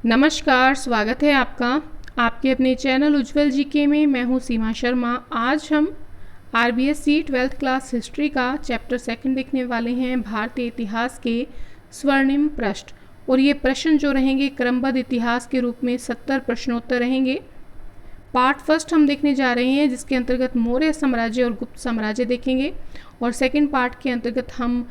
नमस्कार, स्वागत है आपका आपके अपने चैनल उज्ज्वल जीके में। मैं हूं सीमा शर्मा। आज हम आरबीएससी 12th क्लास हिस्ट्री का चैप्टर 2 देखने वाले हैं, भारतीय इतिहास के स्वर्णिम पृष्ठ। और ये प्रश्न जो रहेंगे क्रमबद्ध इतिहास के रूप में 70 प्रश्नोत्तर रहेंगे। पार्ट फर्स्ट हम देखने जा रहे हैं, जिसके अंतर्गत मौर्य साम्राज्य और गुप्त साम्राज्य देखेंगे। और सेकेंड पार्ट के अंतर्गत हम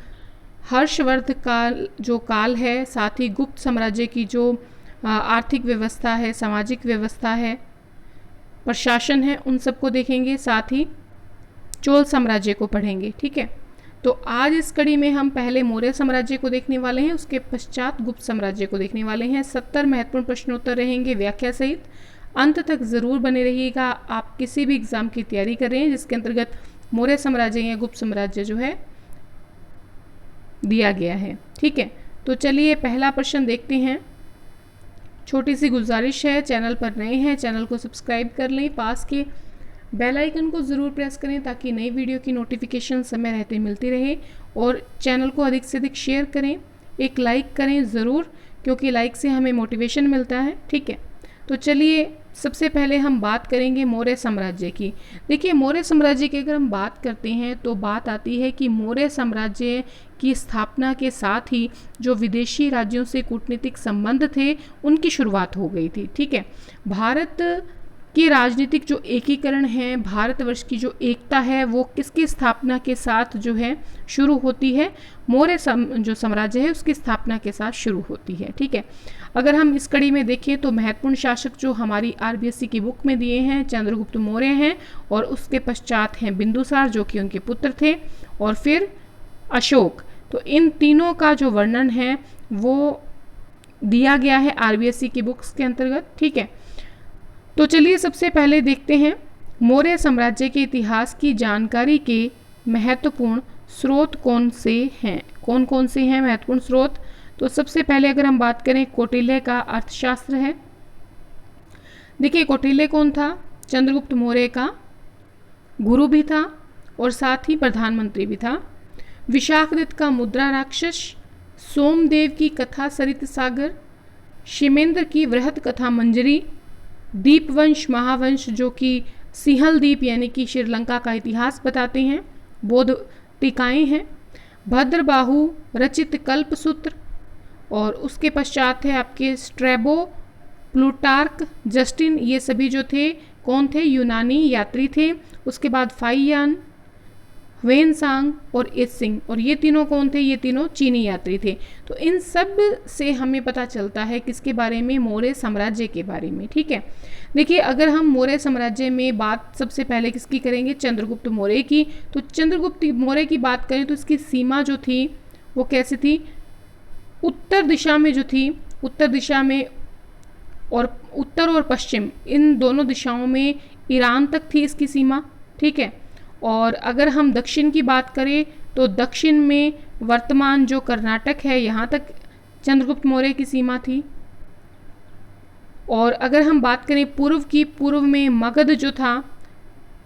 हर्षवर्धन काल जो काल है, साथ ही गुप्त साम्राज्य की जो आर्थिक व्यवस्था है, सामाजिक व्यवस्था है, प्रशासन है, उन सबको देखेंगे। साथ ही चोल साम्राज्य को पढ़ेंगे। ठीक है, तो आज इस कड़ी में हम पहले मौर्य साम्राज्य को देखने वाले हैं, उसके पश्चात गुप्त साम्राज्य को देखने वाले हैं। 70 महत्वपूर्ण प्रश्नोत्तर रहेंगे व्याख्या सहित। अंत तक ज़रूर बने रहिएगा। आप किसी भी एग्जाम की तैयारी कर रहे हैं जिसके अंतर्गत मौर्य साम्राज्य या गुप्त साम्राज्य जो है दिया गया है। ठीक है, तो चलिए पहला प्रश्न देखते हैं। छोटी सी गुजारिश है, चैनल पर नए हैं चैनल को सब्सक्राइब कर लें, पास के बेल आइकन को ज़रूर प्रेस करें ताकि नई वीडियो की नोटिफिकेशन समय रहते मिलती रहे। और चैनल को अधिक से अधिक शेयर करें, एक लाइक करें ज़रूर, क्योंकि लाइक से हमें मोटिवेशन मिलता है। ठीक है, तो चलिए सबसे पहले हम बात करेंगे मौर्य साम्राज्य की। देखिए, मौर्य साम्राज्य की अगर हम बात करते हैं तो बात आती है कि मौर्य साम्राज्य की स्थापना के साथ ही जो विदेशी राज्यों से कूटनीतिक संबंध थे उनकी शुरुआत हो गई थी। ठीक है, भारत की राजनीतिक जो एकीकरण है, भारतवर्ष की जो एकता है, वो किसकी स्थापना के साथ जो है शुरू होती है? मौर्य जो साम्राज्य है उसकी स्थापना के साथ शुरू होती है। ठीक है, अगर हम इस कड़ी में देखें तो महत्वपूर्ण शासक जो हमारी आरबीएससी की बुक में दिए हैं, चंद्रगुप्त मौर्य हैं, और उसके पश्चात हैं बिंदुसार जो कि उनके पुत्र थे, और फिर अशोक। तो इन तीनों का जो वर्णन है वो दिया गया है आरबीएससी की बुक्स के अंतर्गत। ठीक है, तो चलिए सबसे पहले देखते हैं मौर्य साम्राज्य के इतिहास की जानकारी के महत्वपूर्ण स्रोत कौन से हैं। कौन कौन से हैं महत्वपूर्ण स्रोत? तो सबसे पहले अगर हम बात करें, कौटिल्य का अर्थशास्त्र है। देखिए, कौटिल्य कौन था? चंद्रगुप्त मौर्य का गुरु भी था और साथ ही प्रधानमंत्री भी था। विशाखदत्त का मुद्रा राक्षस, सोमदेव की कथा सरित सागर, शिमेंद्र की वृहत कथा मंजरी, दीपवंश महावंश जो कि सिंहल द्वीप यानी कि श्रीलंका का इतिहास बताते हैं, बौद्ध टीकाएं हैं, भद्रबाहु रचित कल्पसूत्र, और उसके पश्चात है आपके स्ट्रैबो, प्लूटार्क, जस्टिन, ये सभी जो थे कौन थे? यूनानी यात्री थे। उसके बाद फाइयान, वेनसांग और एत्सिंग, और ये तीनों कौन थे? ये तीनों चीनी यात्री थे। तो इन सब से हमें पता चलता है किसके बारे में? मौर्य साम्राज्य के बारे में। ठीक है, देखिए अगर हम मौर्य साम्राज्य में बात सबसे पहले किसकी करेंगे? चंद्रगुप्त मौर्य की। तो चंद्रगुप्त मौर्य की बात करें तो इसकी सीमा जो थी वो कैसी थी? उत्तर दिशा में जो थी, उत्तर दिशा में, और उत्तर और पश्चिम इन दोनों दिशाओं में ईरान तक थी इसकी सीमा। ठीक है, और अगर हम दक्षिण की बात करें तो दक्षिण में वर्तमान जो कर्नाटक है यहाँ तक चंद्रगुप्त मौर्य की सीमा थी। और अगर हम बात करें पूर्व की, पूर्व में मगध जो था,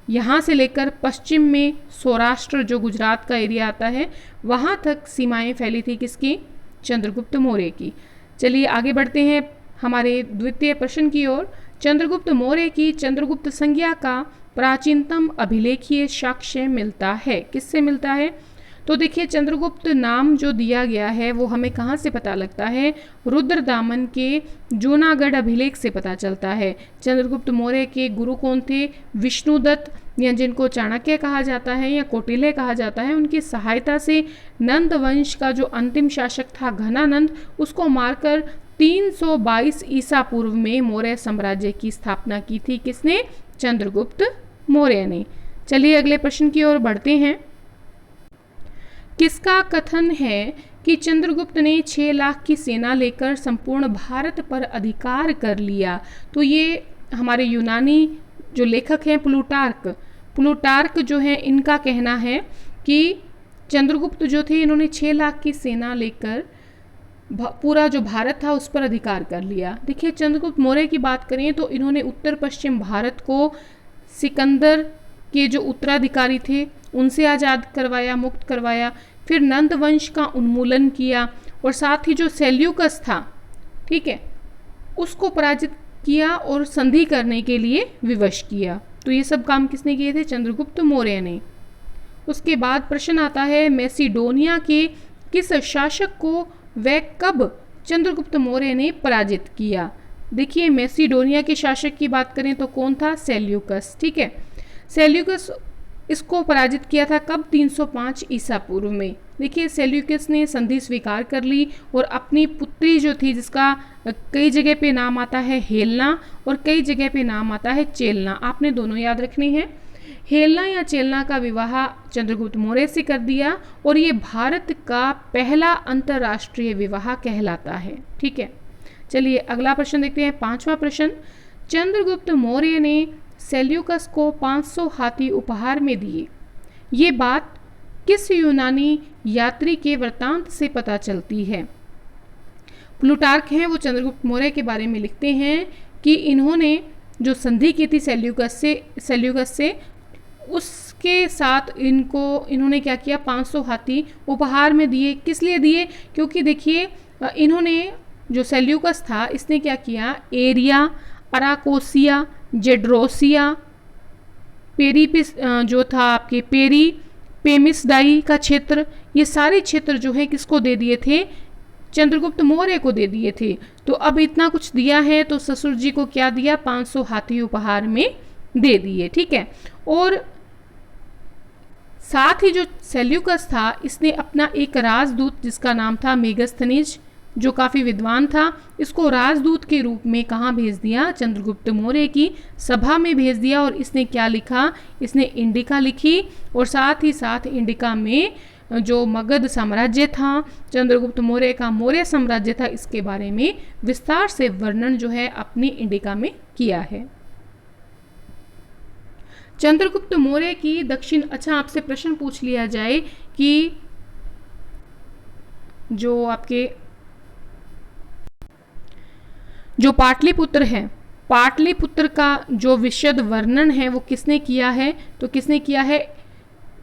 यहाँ से लेकर पश्चिम में सौराष्ट्र जो गुजरात का एरिया आता है वहाँ तक सीमाएं फैली थी किसकी? चंद्रगुप्त मौर्य की। चलिए आगे बढ़ते हैं हमारे द्वितीय प्रश्न की ओर। चंद्रगुप्त मौर्य की चंद्रगुप्त संज्ञा का प्राचीनतम अभिलेखीय साक्ष्य मिलता है। किससे मिलता है? तो देखिए, चंद्रगुप्त नाम जो दिया गया है वो हमें कहाँ से पता लगता है? रुद्रदामन के जूनागढ़ अभिलेख से पता चलता है। चंद्रगुप्त मौर्य के गुरु कौन थे? विष्णुदत्त, या जिनको चाणक्य कहा जाता है या कौटिल्य कहा जाता है, उनकी सहायता से नंद वंश का जो अंतिम शासक था घनानंद, उसको मारकर 322 ईसा पूर्व में मौर्य साम्राज्य की स्थापना की थी। किसने? चंद्रगुप्त मौर्य ने। चलिए अगले प्रश्न की ओर बढ़ते हैं। किसका कथन है कि चंद्रगुप्त ने 6 लाख की सेना लेकर संपूर्ण भारत पर अधिकार कर लिया? तो ये हमारे यूनानी जो लेखक हैं प्लूटार्क जो है, इनका कहना है कि चंद्रगुप्त जो थे इन्होंने 6 लाख की सेना लेकर पूरा जो भारत था उस पर अधिकार कर लिया। देखिए, चंद्रगुप्त मौर्य की बात करें तो इन्होंने उत्तर पश्चिम भारत को सिकंदर के जो उत्तराधिकारी थे उनसे आज़ाद करवाया, मुक्त करवाया। फिर नंद वंश का उन्मूलन किया, और साथ ही जो सेल्यूकस था, ठीक है, उसको पराजित किया और संधि करने के लिए विवश किया। तो ये सब काम किसने किए थे? चंद्रगुप्त मौर्य ने। उसके बाद प्रश्न आता है, मैसिडोनिया के किस शासक को व कब चंद्रगुप्त मौर्य ने पराजित किया? देखिए, मैसिडोनिया के शासक की बात करें तो कौन था? सेल्यूकस। ठीक है, सेल्यूकस इसको पराजित किया था कब? 305 ईसा पूर्व में। देखिए, सेल्यूकस ने संधि स्वीकार कर ली और अपनी पुत्री जो थी, जिसका कई जगह पे नाम आता है हेलना और कई जगह पे नाम आता है चेलना, आपने दोनों याद रखने हैं। हेलना या चेलना का विवाह चंद्रगुप्त मौर्य से कर दिया और ये भारत का पहला अंतर्राष्ट्रीय विवाह कहलाता है। ठीक है, चलिए अगला प्रश्न देखते हैं। 5वां प्रश्न, चंद्रगुप्त मौर्य ने सेल्यूकस को 500 हाथी उपहार में दिए। ये बात किस यूनानी यात्री के वृत्तांत से पता चलती है? प्लूटार्क हैं, वो चंद्रगुप्त मौर्य के बारे में लिखते हैं कि इन्होंने जो संधि की थी सेल्यूकस से उसके साथ इन्होंने क्या किया? 500 हाथी उपहार में दिए। किस लिए दिए? क्योंकि देखिए, इन्होंने जो सेल्यूकस था इसने क्या किया? एरिया, अराकोसिया, जेड्रोसिया, पेरीपिस जो था आपके पेमिसडाई का क्षेत्र, ये सारे क्षेत्र जो है किसको दे दिए थे? चंद्रगुप्त मौर्य को दे दिए थे। तो अब इतना कुछ दिया है तो ससुर जी को क्या दिया? 500 हाथी उपहार में दे दिए। ठीक है, और साथ ही जो सेल्यूकस था इसने अपना एक राजदूत जिसका नाम था मेगस्थनीज, जो काफ़ी विद्वान था, इसको राजदूत के रूप में कहाँ भेज दिया? चंद्रगुप्त मौर्य की सभा में भेज दिया। और इसने क्या लिखा? इसने इंडिका लिखी और साथ ही साथ इंडिका में जो मगध साम्राज्य था, चंद्रगुप्त मौर्य का मौर्य साम्राज्य था, इसके बारे में विस्तार से वर्णन जो है अपनी इंडिका में किया है। चंद्रगुप्त मौर्य की दक्षिण, अच्छा आपसे प्रश्न पूछ लिया जाए कि जो पाटलिपुत्र है, पाटलिपुत्र का जो विशद वर्णन है वो किसने किया है? तो किसने किया है?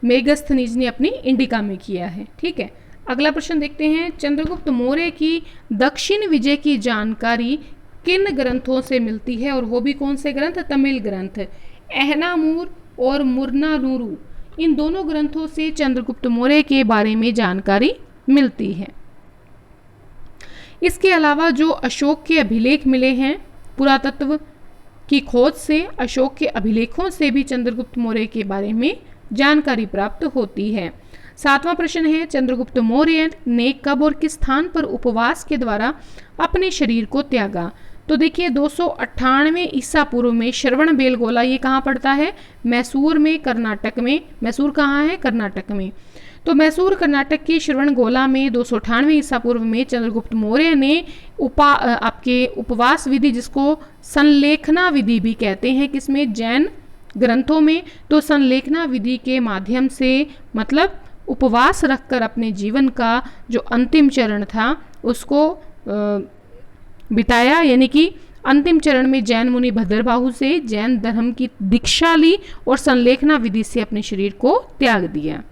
मेगस्थनीज ने अपनी इंडिका में किया है। ठीक है, अगला प्रश्न देखते हैं। चंद्रगुप्त मौर्य की दक्षिण विजय की जानकारी किन ग्रंथों से मिलती है? और वो भी कौन से ग्रंथ? तमिल ग्रंथ एहनामूर और मुर्नानूरू, इन दोनों ग्रंथों से चंद्रगुप्त मौर्य के बारे में जानकारी मिलती है। इसके अलावा जो अशोक के अभिलेख मिले हैं, पुरातत्व की खोज से अशोक के अभिलेखों से भी चंद्रगुप्त मौर्य के बारे में जानकारी प्राप्त होती है। 7वां प्रश्न है, चंद्रगुप्त मौर्य ने कब और किस स्थान पर उपवास के द्वारा अपने शरीर को त्यागा? तो देखिए, 298 ईसा पूर्व में श्रवण बेलगोला, ये कहाँ पड़ता है? मैसूर में, कर्नाटक में। मैसूर कहाँ है? कर्नाटक में। तो मैसूर कर्नाटक के श्रवणगोला में 298 ईसा पूर्व में चंद्रगुप्त मौर्य ने आपके उपवास विधि, जिसको संलेखना विधि भी कहते हैं, किसमें? जैन ग्रंथों में। तो संलेखना विधि के माध्यम से, मतलब उपवास रखकर अपने जीवन का जो अंतिम चरण था उसको बिताया, यानी कि अंतिम चरण में जैन मुनि भद्रबाहु से जैन धर्म की दीक्षा ली और संलेखना विधि से अपने शरीर को त्याग दिया।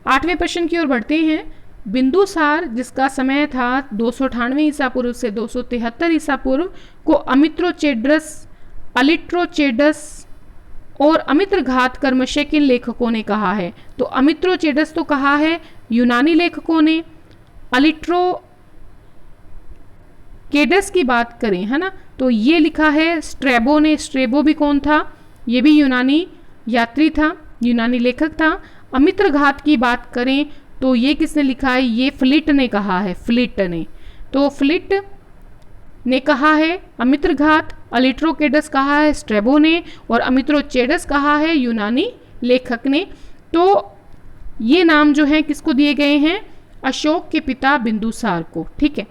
8वें प्रश्न की ओर बढ़ते हैं। बिंदुसार, जिसका समय था 298 ईसा पूर्व से 273 ईसा पूर्व, को अलिट्रोचेडस और अमित्रघात कर्मशः किन लेखकों ने कहा है? तो अमित्रोचेडस तो कहा है यूनानी लेखकों ने, अलिट्रोकेडस की बात करें, है ना, तो ये लिखा है स्ट्रेबो ने। स्ट्रेबो भी कौन था? ये भी यूनानी यात्री था, यूनानी लेखक था। अमित्रघात की बात करें तो ये किसने लिखा है? ये फ्लिट ने कहा है, फ्लिट ने। तो फ्लिट ने कहा है अमित्रघात, अलिट्रोकेडस कहा है स्ट्रेबो ने और अमित्रोचेडस कहा है यूनानी लेखक ने। तो ये नाम जो है किसको दिए गए हैं? अशोक के पिता बिंदुसार को। ठीक है,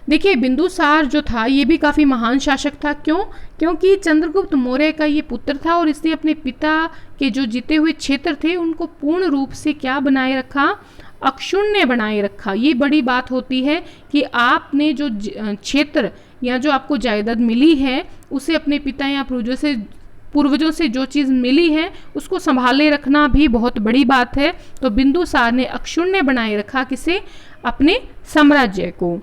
देखिए बिंदुसार जो था ये भी काफ़ी महान शासक था। क्यों? क्योंकि चंद्रगुप्त मौर्य का ये पुत्र था और इसने अपने पिता के जो जीते हुए क्षेत्र थे उनको पूर्ण रूप से क्या बनाए रखा? अक्षुण्य बनाए रखा। ये बड़ी बात होती है कि आपने जो क्षेत्र या जो आपको जायदाद मिली है उसे अपने पिता या पूर्वजों से जो चीज़ मिली है उसको संभाले रखना भी बहुत बड़ी बात है। तो बिंदुसार ने अक्षुण्य बनाए रखा किसे? अपने साम्राज्य को।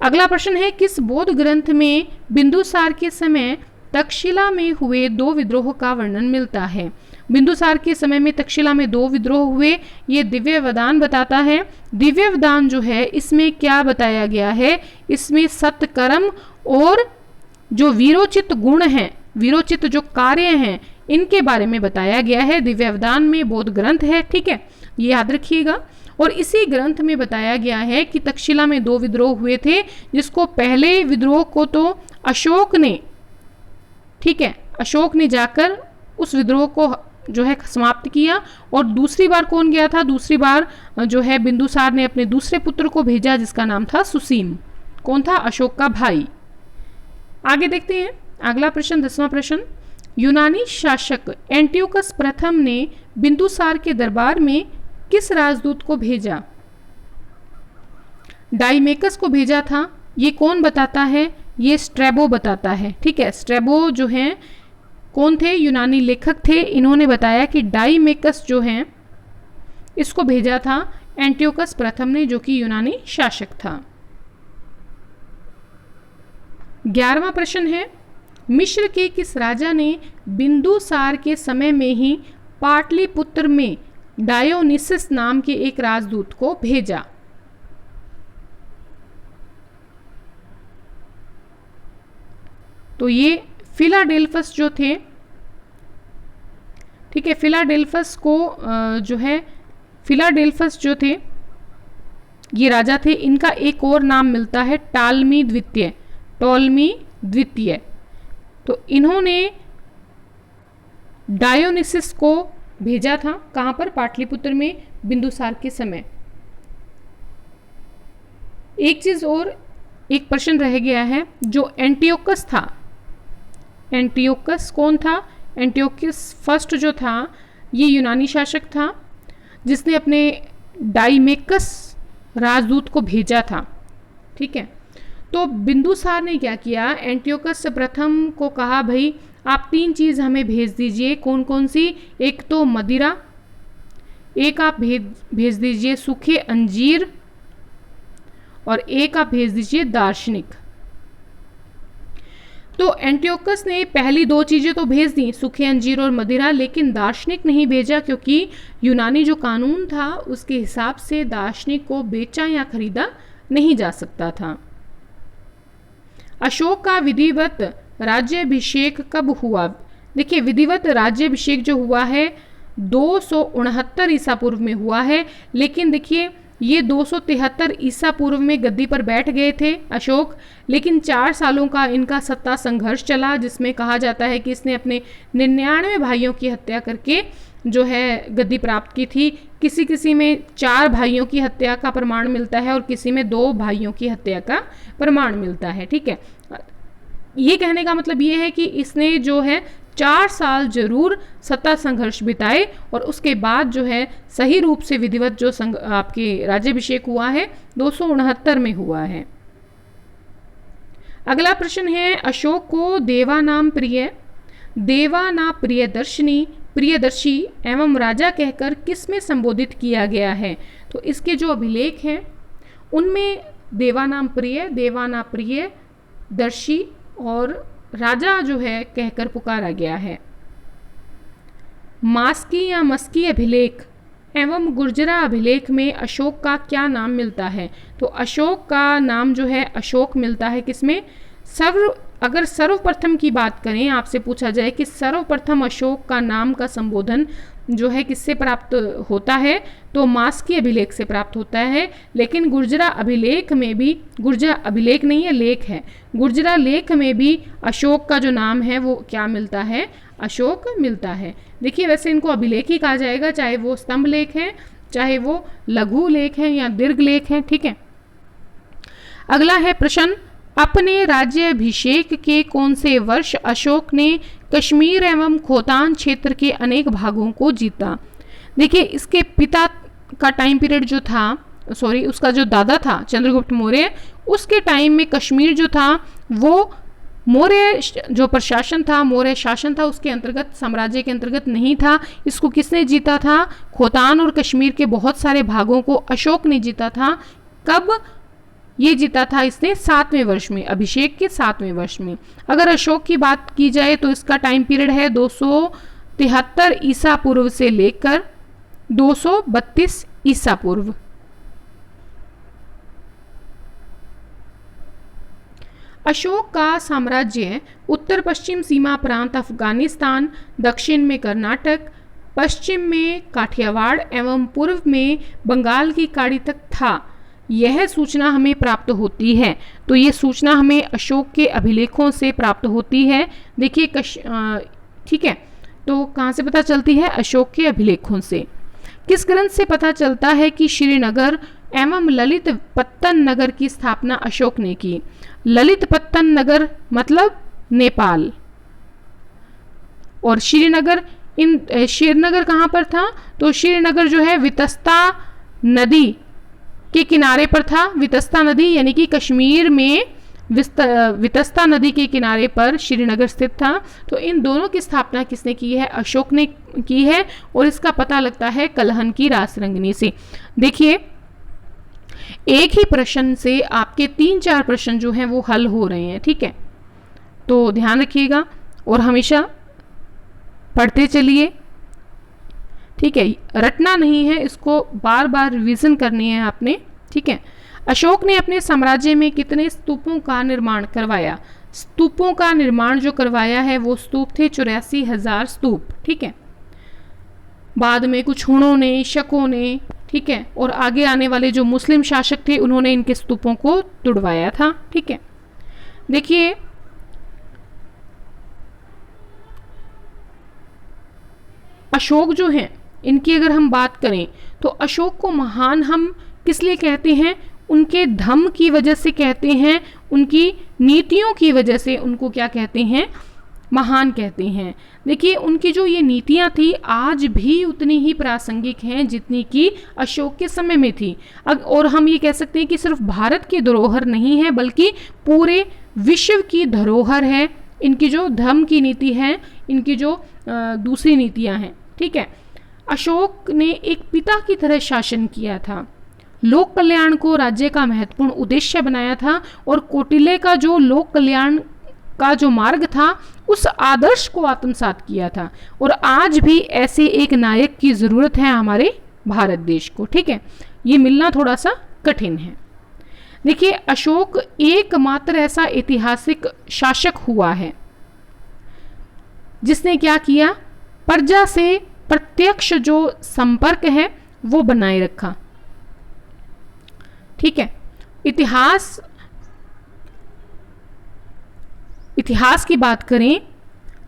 अगला प्रश्न है, किस बौद्ध ग्रंथ में बिंदुसार के समय तक्षशिला में हुए 2 विद्रोह का वर्णन मिलता है? बिंदुसार के समय में तक्षशिला में 2 विद्रोह हुए, ये दिव्यवदान बताता है। दिव्यवदान जो है इसमें क्या बताया गया है? इसमें सत्कर्म और जो वीरोचित गुण हैं, वीरोचित जो कार्य हैं, इनके बारे में बताया गया है। दिव्यवदान में बौद्ध ग्रंथ है, ठीक है, ये याद रखिएगा। और इसी ग्रंथ में बताया गया है कि तक्षशिला में 2 विद्रोह हुए थे, जिसको पहले विद्रोह को तो अशोक ने, ठीक है, अशोक ने जाकर उस विद्रोह को जो है समाप्त किया। और दूसरी बार कौन गया था? दूसरी बार जो है बिंदुसार ने अपने दूसरे पुत्र को भेजा, जिसका नाम था सुसीम। कौन था? अशोक का भाई। आगे देखते हैं अगला प्रश्न, 10वां प्रश्न। यूनानी शासक एंटियोकस प्रथम ने बिंदुसार के दरबार में किस राजदूत को भेजा? डाइमेकस को भेजा था। ये कौन बताता है? ये स्ट्रैबो बताता है, ठीक है। स्ट्रैबो जो हैं कौन थे? यूनानी लेखक थे। इन्होंने बताया कि डाइमेकस जो हैं इसको भेजा था एंटियोकस प्रथम ने, जो कि यूनानी शासक था। 11वां प्रश्न है, मिस्र के किस राजा ने बिंदुसार के समय में ही पाटलिपुत्र में डायोनिसिस नाम के एक राजदूत को भेजा? तो ये फिलाडेल्फस जो थे, ठीक है, फिलाडेल्फस को जो है, फिलाडेल्फस जो थे ये राजा थे। इनका एक और नाम मिलता है टालमी द्वितीय, टॉलमी द्वितीय। तो इन्होंने डायोनिसिस को भेजा था कहां पर? पाटलिपुत्र में, बिंदुसार के समय। एक चीज और, एक प्रश्न रह गया है, जो एंटियोकस था, एंटियोकस कौन था? एंटियोकस फर्स्ट जो था ये यूनानी शासक था, जिसने अपने डाइमेकस राजदूत को भेजा था, ठीक है। तो बिंदुसार ने क्या किया? एंटियोकस प्रथम को कहा, भाई आप 3 चीज़ हमें भेज दीजिए। कौन कौन सी? एक तो मदिरा, एक आप भेज दीजिए सूखे अंजीर, और एक आप भेज दीजिए दार्शनिक। तो एंटियोकस ने पहली 2 चीज़ें तो भेज दी, सूखे अंजीर और मदिरा, लेकिन दार्शनिक नहीं भेजा, क्योंकि यूनानी जो कानून था उसके हिसाब से दार्शनिक को बेचा या खरीदा नहीं जा सकता था। अशोक का विधिवत राज्याभिषेक कब हुआ? देखिए, विधिवत राज्याभिषेक जो हुआ है 269 ईसा पूर्व में हुआ है, लेकिन देखिए ये 273 ईसा पूर्व में गद्दी पर बैठ गए थे अशोक, लेकिन 4 सालों का इनका सत्ता संघर्ष चला, जिसमें कहा जाता है कि इसने अपने 99 भाइयों की हत्या करके जो है गद्दी प्राप्त की थी। किसी किसी में 4 भाइयों की हत्या का प्रमाण मिलता है और किसी में 2 भाइयों की हत्या का प्रमाण मिलता है, ठीक है। ये कहने का मतलब ये है कि इसने जो है 4 साल जरूर सत्ता संघर्ष बिताए, और उसके बाद जो है सही रूप से विधिवत जो आपके राज्याभिषेक हुआ है 269 में हुआ है। अगला प्रश्न है, अशोक को देवानाम प्रिय, देवाना प्रियदर्शिनी, प्रियदर्शी एवं राजा कहकर किस में संबोधित किया गया है? तो इसके जो अभिलेख हैं उनमें देवानाम प्रिय, देवाना प्रिय, दर्शी और राजा जो है कहकर पुकारा गया है। मास्की या मस्की अभिलेख एवं गुर्जरा अभिलेख में अशोक का क्या नाम मिलता है? तो अशोक का नाम जो है अशोक मिलता है किसमें? अगर सर्वप्रथम की बात करें, आपसे पूछा जाए कि सर्वप्रथम अशोक का नाम का संबोधन जो है किससे प्राप्त होता है, तो मास्की अभिलेख से प्राप्त होता है। लेकिन गुर्जरा अभिलेख में भी, गुर्जरा अभिलेख नहीं है, लेख है, गुर्जरा लेख में भी अशोक का जो नाम है वो क्या मिलता है? अशोक मिलता है। देखिए, वैसे इनको अभिलेख ही कहा जाएगा, चाहे वो स्तंभ लेख है, चाहे वो लघु लेख है या दीर्घ लेख है, ठीक है। अगला है प्रश्न, अपने राज्याभिषेक के कौन से वर्ष अशोक ने कश्मीर एवं खोतान क्षेत्र के अनेक भागों को जीता? देखिए, इसके पिता का टाइम पीरियड जो था, सॉरी उसका जो दादा था चंद्रगुप्त मौर्य, उसके टाइम में कश्मीर जो था वो मौर्य जो प्रशासन था, मौर्य शासन था, उसके अंतर्गत, साम्राज्य के अंतर्गत नहीं था। इसको किसने जीता था? खोतान और कश्मीर के बहुत सारे भागों को अशोक ने जीता था। कब? ये जीता था इसने 7वें वर्ष में, अभिषेक के 7वें वर्ष में। अगर अशोक की बात की जाए तो इसका टाइम पीरियड है 273 ईसा पूर्व से लेकर 232 ईसा पूर्व। अशोक का साम्राज्य उत्तर पश्चिम सीमा प्रांत अफगानिस्तान, दक्षिण में कर्नाटक, पश्चिम में काठियावाड़ एवं पूर्व में बंगाल की खाड़ी तक था। यह सूचना हमें प्राप्त होती है। तो ये सूचना हमें अशोक के अभिलेखों से प्राप्त होती है। देखिए ठीक है, तो कहाँ से पता चलती है? अशोक के अभिलेखों से। किस ग्रंथ से पता चलता है कि श्रीनगर एवं ललित पत्तन नगर की स्थापना अशोक ने की? ललित पत्तन नगर मतलब नेपाल, और श्रीनगर श्रीनगर कहाँ पर था? तो श्रीनगर जो है वितस्ता नदी के किनारे पर था। वितस्ता नदी यानी कि कश्मीर में वितस्ता नदी के किनारे पर श्रीनगर स्थित था। तो इन दोनों की स्थापना किसने की है? अशोक ने की है, और इसका पता लगता है कलहन की रासरंगिनी से। देखिए, एक ही प्रश्न से आपके 3-4 प्रश्न जो हैं वो हल हो रहे हैं, ठीक है? तो ध्यान रखिएगा और हमेशा पढ़ते चलिए, ठीक है? रटना नहीं है, इसको बार बार रिवीजन करनी है आपने, ठीक है? अशोक ने अपने साम्राज्य में कितने स्तूपों का निर्माण करवाया? स्तूपों का निर्माण जो करवाया है वो स्तूप थे 84,000 स्तूप, ठीक है? बाद में कुछ हुणों ने, शकों ने, ठीक है, और आगे आने वाले जो मुस्लिम शासक थे उन्होंने इनके स्तूपों को तुड़वाया था, ठीक है? देखिए, अशोक जो हैं इनकी अगर हम बात करें तो अशोक को महान हम किस लिए कहते हैं? उनके धम्म की वजह से कहते हैं, उनकी नीतियों की वजह से उनको क्या कहते हैं? महान कहते हैं। देखिए, उनकी जो ये नीतियां थी आज भी उतनी ही प्रासंगिक हैं जितनी कि अशोक के समय में थी। और हम ये कह सकते हैं कि सिर्फ भारत की धरोहर नहीं है बल्कि पूरे विश्व की धरोहर है। इनकी जो धर्म की नीति है, इनकी जो दूसरी नीतियां हैं, ठीक है? अशोक ने एक पिता की तरह शासन किया था, लोक कल्याण को राज्य का महत्वपूर्ण उद्देश्य बनाया था, और कौटिल्य का जो लोक कल्याण का जो मार्ग था उस आदर्श को आत्मसात किया था। और आज भी ऐसे एक नायक की जरूरत है हमारे भारत देश को, ठीक है? ये मिलना थोड़ा सा कठिन है। देखिए, अशोक एकमात्र ऐसा ऐतिहासिक शासक हुआ है जिसने क्या किया? प्रजा से प्रत्यक्ष जो संपर्क है वो बनाए रखा, ठीक है? इतिहास की बात करें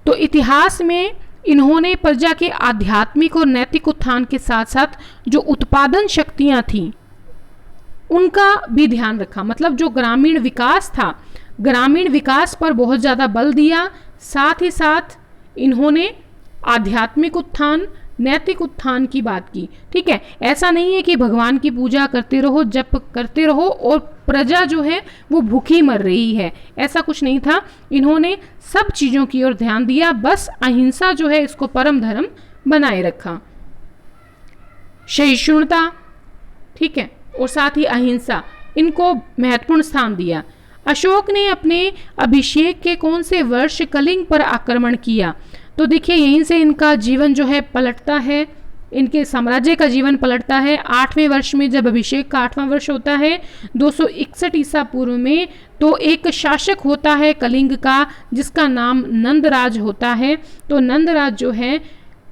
तो इतिहास में इन्होंने प्रजा के आध्यात्मिक और नैतिक उत्थान के साथ साथ जो उत्पादन शक्तियां थीं उनका भी ध्यान रखा। मतलब जो ग्रामीण विकास था, ग्रामीण विकास पर बहुत ज़्यादा बल दिया। साथ ही साथ इन्होंने आध्यात्मिक उत्थान, नैतिक उत्थान की बात की, ठीक है? ऐसा नहीं है कि भगवान की पूजा करते रहो, जप करते रहो और प्रजा जो है वो भूखी मर रही है, ऐसा कुछ नहीं था। इन्होंने सब चीज़ों की ओर ध्यान दिया, बस अहिंसा जो है इसको परम धर्म बनाए रखा। सहिष्णुता, ठीक है, और साथ ही अहिंसा, इनको महत्वपूर्ण स्थान दिया। अशोक ने अपने अभिषेक के कौन से वर्ष कलिंग पर आक्रमण किया? तो देखिए, यहीं से इनका जीवन जो है पलटता है, इनके साम्राज्य का जीवन पलटता है। 8वें वर्ष में जब अभिषेक का 8वां वर्ष होता है 261 ईसा पूर्व में, तो एक शासक होता है कलिंग का जिसका नाम नंदराज होता है। तो नंदराज जो है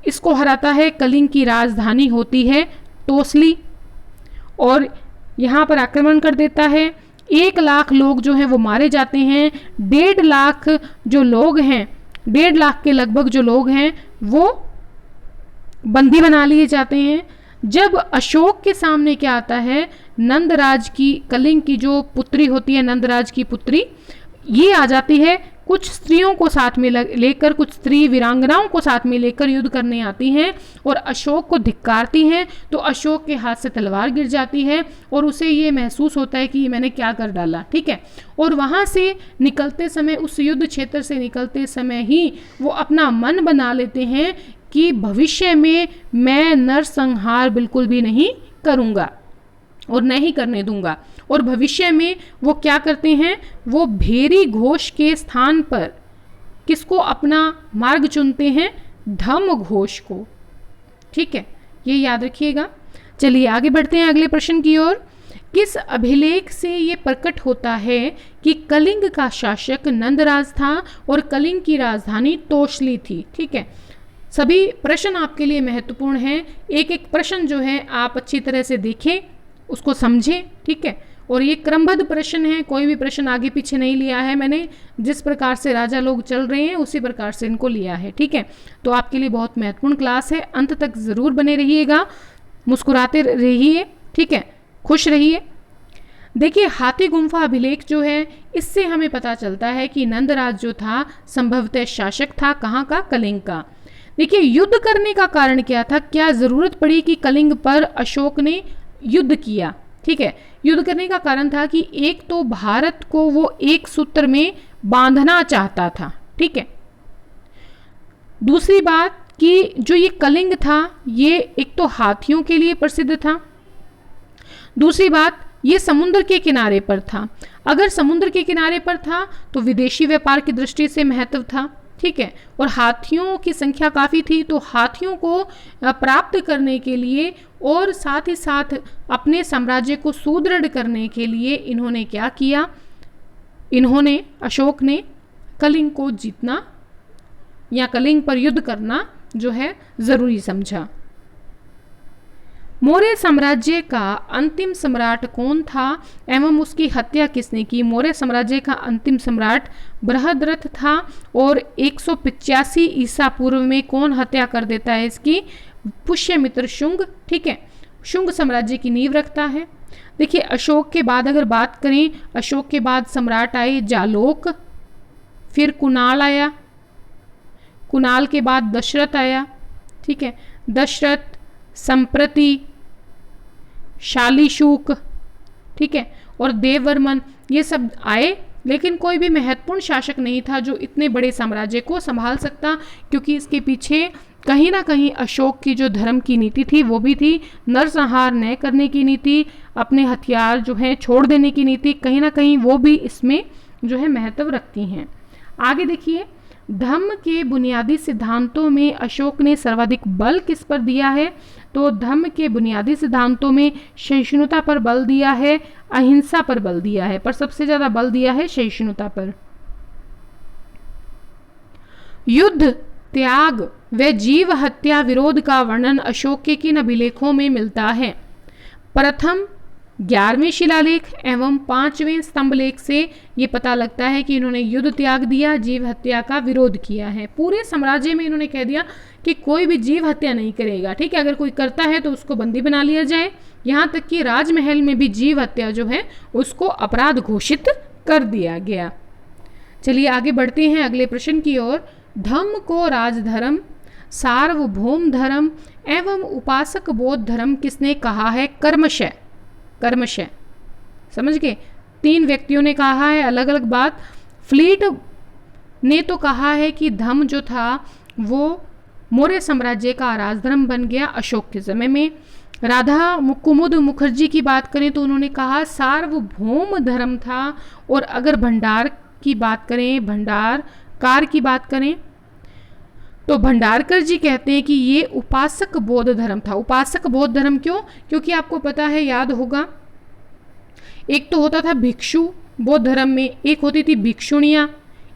इसको हराता है। कलिंग की राजधानी होती है तोसली, और यहाँ पर आक्रमण कर देता है। 1 लाख लोग जो हैं वो मारे जाते हैं। 1.5 लाख जो लोग हैं, 1.5 लाख के लगभग जो लोग हैं वो बंदी बना लिए जाते हैं। जब अशोक के सामने क्या आता है, नंदराज की, कलिंग की जो पुत्री होती है, नंदराज की पुत्री, ये आ जाती है। कुछ स्त्रियों को साथ में लेकर, कुछ स्त्री वीरांगनाओं को साथ में लेकर युद्ध करने आती हैं और अशोक को धिक्कारती हैं। तो अशोक के हाथ से तलवार गिर जाती है और उसे ये महसूस होता है कि मैंने क्या कर डाला, ठीक है? और वहाँ से निकलते समय, उस युद्ध क्षेत्र से निकलते समय ही वो अपना मन बना लेते हैं कि भविष्य में मैं नरसंहार बिल्कुल भी नहीं करूँगा और नहीं करने दूंगा। और भविष्य में वो क्या करते हैं, वो भेरी घोष के स्थान पर किसको अपना मार्ग चुनते हैं, धम्म घोष को। ठीक है, ये याद रखिएगा। चलिए आगे बढ़ते हैं अगले प्रश्न की ओर। किस अभिलेख से ये प्रकट होता है कि कलिंग का शासक नंदराज था और कलिंग की राजधानी तोशली थी। ठीक है, सभी प्रश्न आपके लिए महत्वपूर्ण हैं। एक एक प्रश्न जो है आप अच्छी तरह से देखें, उसको समझें। ठीक है, और ये क्रमबद्ध प्रश्न है, कोई भी प्रश्न आगे पीछे नहीं लिया है मैंने। जिस प्रकार से राजा लोग चल रहे हैं उसी प्रकार से इनको लिया है। ठीक है, तो आपके लिए बहुत महत्वपूर्ण क्लास है, अंत तक ज़रूर बने रहिएगा, मुस्कुराते रहिए। ठीक है, खुश रहिए। देखिए, हाथी गुम्फा अभिलेख जो है, इससे हमें पता चलता है कि नंदराज जो था संभवतः शासक था, कहाँ का, कलिंग का। देखिए, युद्ध करने का कारण क्या था, क्या ज़रूरत पड़ी कि कलिंग पर अशोक ने युद्ध किया। ठीक है, युद्ध करने का कारण था कि एक तो भारत को वो एक सूत्र में बांधना चाहता था। ठीक है, दूसरी बात कि जो ये कलिंग था ये एक तो हाथियों के लिए प्रसिद्ध था, दूसरी बात ये समुद्र के किनारे पर था। अगर समुद्र के किनारे पर था तो विदेशी व्यापार की दृष्टि से महत्व था। ठीक है, और हाथियों की संख्या काफ़ी थी, तो हाथियों को प्राप्त करने के लिए और साथ ही साथ अपने साम्राज्य को सुदृढ़ करने के लिए इन्होंने क्या किया, इन्होंने, अशोक ने कलिंग को जीतना या कलिंग पर युद्ध करना जो है ज़रूरी समझा। मौर्य साम्राज्य का अंतिम सम्राट कौन था एवं उसकी हत्या किसने की। मौर्य साम्राज्य का अंतिम सम्राट बृहद्रथ था और 185 ईसा पूर्व में कौन हत्या कर देता है इसकी, पुष्यमित्र शुंग। ठीक है, शुंग साम्राज्य की नींव रखता है। देखिए, अशोक के बाद अगर बात करें, अशोक के बाद सम्राट आए जालोक, फिर कुणाल आया, कुणाल के बाद दशरथ आया। ठीक है, दशरथ, संप्रति, शालीशुक, ठीक है, और देववर्मन, ये सब आए, लेकिन कोई भी महत्वपूर्ण शासक नहीं था जो इतने बड़े साम्राज्य को संभाल सकता, क्योंकि इसके पीछे कहीं ना कहीं अशोक की जो धर्म की नीति थी वो भी थी, नरसंहार न करने की नीति, अपने हथियार जो हैं छोड़ देने की नीति, कहीं ना कहीं वो भी इसमें जो है महत्व रखती हैं। आगे देखिए, धम्म के बुनियादी सिद्धांतों में अशोक ने सर्वाधिक बल किस पर दिया है, तो धम्म के बुनियादी सिद्धांतों में सहिष्णुता पर बल दिया है, अहिंसा पर बल दिया है, पर सबसे ज्यादा बल दिया है सहिष्णुता पर। युद्ध, त्याग व जीव हत्या विरोध का वर्णन अशोक के किन अभिलेखों में मिलता है। प्रथम 11वें शिलालेख एवं 5वें स्तंभलेख से ये पता लगता है कि इन्होंने युद्ध त्याग दिया, जीव हत्या का विरोध किया है। पूरे साम्राज्य में इन्होंने कह दिया कि कोई भी जीव हत्या नहीं करेगा। ठीक है, अगर कोई करता है तो उसको बंदी बना लिया जाए। यहाँ तक कि राजमहल में भी जीव हत्या जो है उसको अपराध घोषित कर दिया गया। चलिए आगे बढ़ते हैं अगले प्रश्न की ओर। धम्म को राजधर्म, सार्वभौम धर्म एवं उपासक बौद्ध धर्म किसने कहा है। कर्मशः, कर्मशः, समझ गए। 3 व्यक्तियों ने कहा है अलग अलग बात। फ्लीट ने तो कहा है कि धम्म जो था वो मौर्य साम्राज्य का राजधर्म बन गया अशोक के समय में। राधा कुमुद मुखर्जी की बात करें तो उन्होंने कहा सार्वभौम धर्म था। और अगर भंडार की बात करें, भंडारकार की बात करें तो भंडारकर जी कहते हैं कि ये उपासक बौद्ध धर्म था। उपासक बौद्ध धर्म क्यों, क्योंकि आपको पता है, याद होगा, एक तो होता था भिक्षु बौद्ध धर्म में, एक होती थी भिक्षुणियाँ,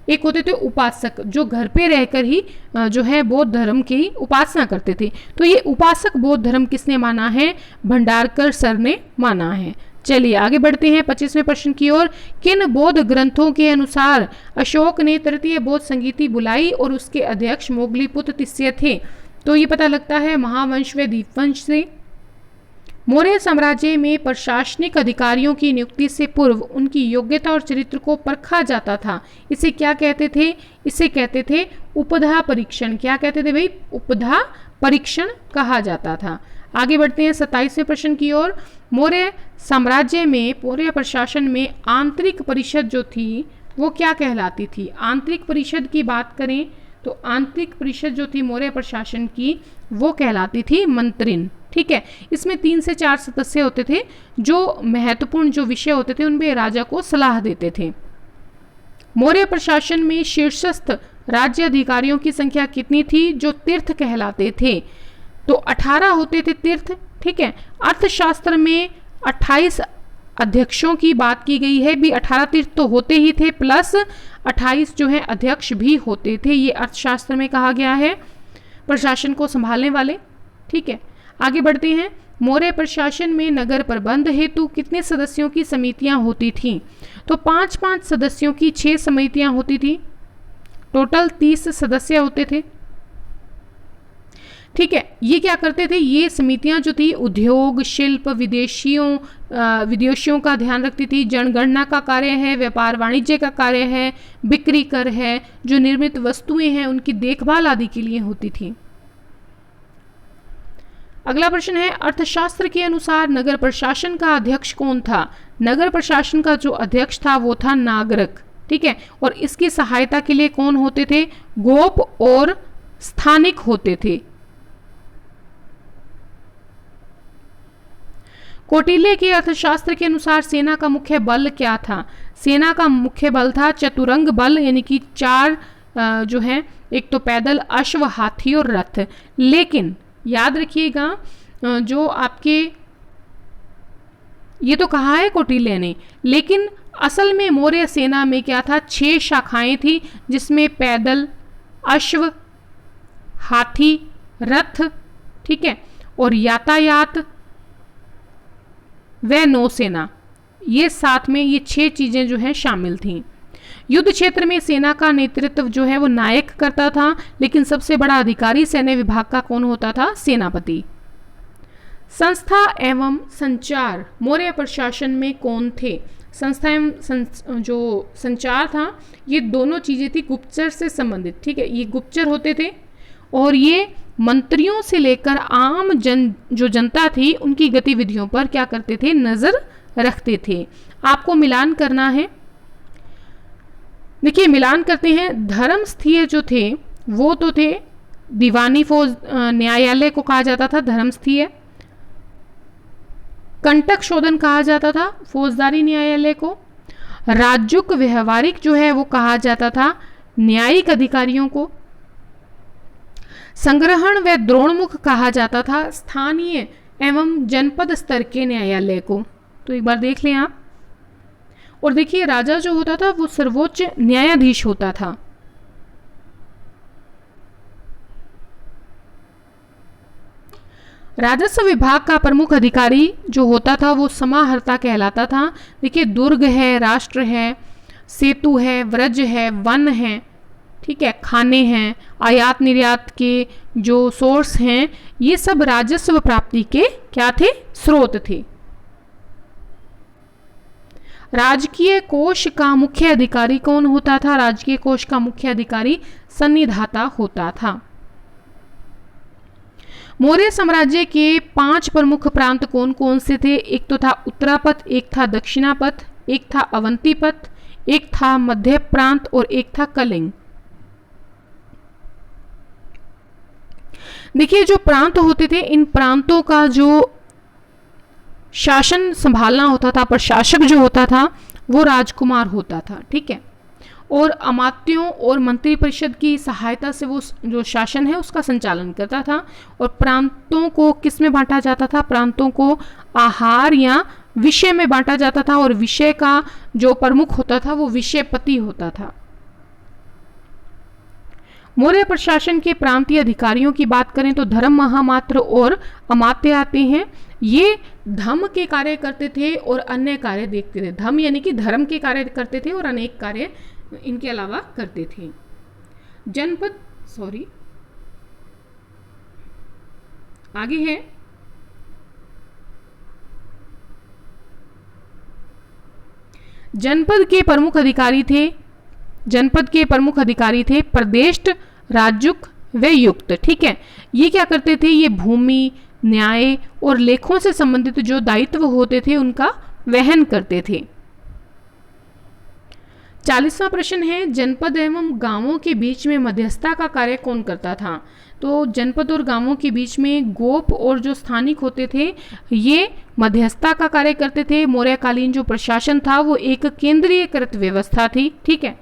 एक होते थे उपासक जो घर पे रहकर ही जो है बौद्ध धर्म की उपासना करते थे। तो ये उपासक बौद्ध धर्म किसने माना है, भंडारकर सर ने माना है। चलिए आगे बढ़ते हैं 25वें प्रश्न की ओर। किन बौद्ध ग्रंथों के अनुसार अशोक ने तृतीय बौद्ध संगीति बुलाई और उसके अध्यक्ष मोगलीपुत्र तिस्स्य थे। तो ये पता लगता है महावंश व दीपवंश से। मौर्य साम्राज्य में प्रशासनिक अधिकारियों की नियुक्ति से पूर्व उनकी योग्यता और चरित्र को परखा जाता था। इसे क्या कहते थे, इसे कहते थे उपधा परीक्षण। क्या कहते थे भाई, उपधा परीक्षण कहा जाता था। आगे बढ़ते हैं 27वें प्रश्न की ओर। मौर्य साम्राज्य में, मौर्य प्रशासन में आंतरिक परिषद जो थी वो क्या कहलाती थी। आंतरिक परिषद की बात करें तो आंतरिक परिषद जो थी मौर्य प्रशासन की वो कहलाती थी मंत्रिन। ठीक है। इसमें 3 से 4 सदस्य होते थे जो महत्वपूर्ण जो विषय होते थे उनमें राजा को सलाह देते थे। मौर्य प्रशासन में शीर्षस्थ राज्य अधिकारियों की संख्या कितनी थी जो तीर्थ कहलाते थे? तो 18 होते थे तीर्थ, ठीक है। अर्थशास्त्र में 28 अध्यक्षों की बात की गई है, भी 18 तीर्थ तो होते ही थे प्लस 28 जो है अध्यक्ष भी होते थे, ये अर्थशास्त्र में कहा गया है, प्रशासन को संभालने वाले, ठीक है। आगे बढ़ते हैं। मौर्य प्रशासन में नगर प्रबंध हेतु कितने सदस्यों की समितियां होती थीं? तो 5-5 सदस्यों की 6 समितियां होती थी, टोटल 30 सदस्य होते थे, ठीक है। ये क्या करते थे, ये समितियां जो थी उद्योग, शिल्प, विदेशियों का ध्यान रखती थी, जनगणना का कार्य है, व्यापार वाणिज्य का कार्य है, बिक्री कर है, जो निर्मित वस्तुएं हैं उनकी देखभाल आदि के लिए होती थी। अगला प्रश्न है, अर्थशास्त्र के अनुसार नगर प्रशासन का अध्यक्ष कौन था? नगर प्रशासन का जो अध्यक्ष था वो था नागरिक, ठीक है। और इसकी सहायता के लिए कौन होते थे? गोप और स्थानिक होते थे। कौटिल्य के अर्थशास्त्र के अनुसार सेना का मुख्य बल क्या था? सेना का मुख्य बल था चतुरंग बल, यानी कि 4 जो है, एक तो पैदल, अश्व, हाथी और रथ। लेकिन याद रखिएगा, जो आपके ये तो कहा है कौटिल्य ने, लेकिन असल में मौर्य सेना में क्या था, 6 शाखाएं थी, जिसमें पैदल, अश्व, हाथी, रथ, ठीक है, और यातायात व नौसेना, ये साथ में ये 6 चीजें जो है शामिल थीं। युद्ध क्षेत्र में सेना का नेतृत्व जो है वो नायक करता था, लेकिन सबसे बड़ा अधिकारी सैन्य विभाग का कौन होता था? सेनापति। संस्था एवं संचार मौर्य प्रशासन में कौन थे? संस्था एवं जो संचार था, ये दोनों चीजें थी गुप्तचर से संबंधित, ठीक है। ये गुप्तचर होते थे और ये मंत्रियों से लेकर आम जो जनता थी उनकी गतिविधियों पर क्या करते थे? नजर रखते थे। आपको मिलान करना है, देखिए मिलान करते हैं। धर्मस्थीय जो थे वो तो थे दीवानी फौज न्यायालय को कहा जाता था धर्मस्थीय, कंटक शोधन कहा जाता था फौजदारी न्यायालय को, राजुक व्यवहारिक जो है वो कहा जाता था न्यायिक अधिकारियों को, संग्रहण व द्रोणमुख कहा जाता था स्थानीय एवं जनपद स्तर के न्यायालय को। तो एक बार देख लें आप। और देखिए राजा जो होता था वो सर्वोच्च न्यायाधीश होता था। राजस्व विभाग का प्रमुख अधिकारी जो होता था वो समाहर्ता कहलाता था। देखिए दुर्ग है, राष्ट्र है, सेतु है, व्रज है, वन है, ठीक है, खाने हैं, आयात निर्यात के जो सोर्स हैं, ये सब राजस्व प्राप्ति के क्या थे? स्रोत थे। राजकीय कोष का मुख्य अधिकारी कौन होता था? राजकीय कोष का मुख्य अधिकारी सन्निधाता होता था। मौर्य साम्राज्य के 5 प्रमुख प्रांत कौन कौन से थे? एक तो था उत्तरापथ, एक था दक्षिणापथ, एक था अवंतीपथ, एक था मध्य प्रांत और एक था कलिंग। देखिए जो प्रांत होते थे, इन प्रांतों का जो शासन संभालना होता था, प्रशासक जो होता था वो राजकुमार होता था, ठीक है। और अमात्यों और मंत्री परिषद की सहायता से वो जो शासन है उसका संचालन करता था। और प्रांतों को किस में बांटा जाता था? प्रांतों को आहार या विषय में बांटा जाता था, और विषय का जो प्रमुख होता था वो विषयपति होता था। मौर्य प्रशासन के प्रांतीय अधिकारियों की बात करें तो धर्म महामात्र और अमात्य आते हैं। ये धर्म के कार्य करते थे और अन्य कार्य देखते थे। धर्म यानी कि धर्म के कार्य करते थे और अनेक कार्य इनके अलावा करते थे। आगे है जनपद के प्रमुख अधिकारी थे प्रदेष्ट, राजुक व युक्त, ठीक है। ये क्या करते थे? ये भूमि, न्याय और लेखों से संबंधित जो दायित्व होते थे उनका वहन करते थे। 40वां प्रश्न है, जनपद एवं गांवों के बीच में मध्यस्थता का कार्य कौन करता था? तो जनपद और गांवों के बीच में गोप और जो स्थानिक होते थे ये मध्यस्थता का कार्य करते थे। मौर्यकालीन जो प्रशासन था वो एक केंद्रीयकृत व्यवस्था थी। ठीक है,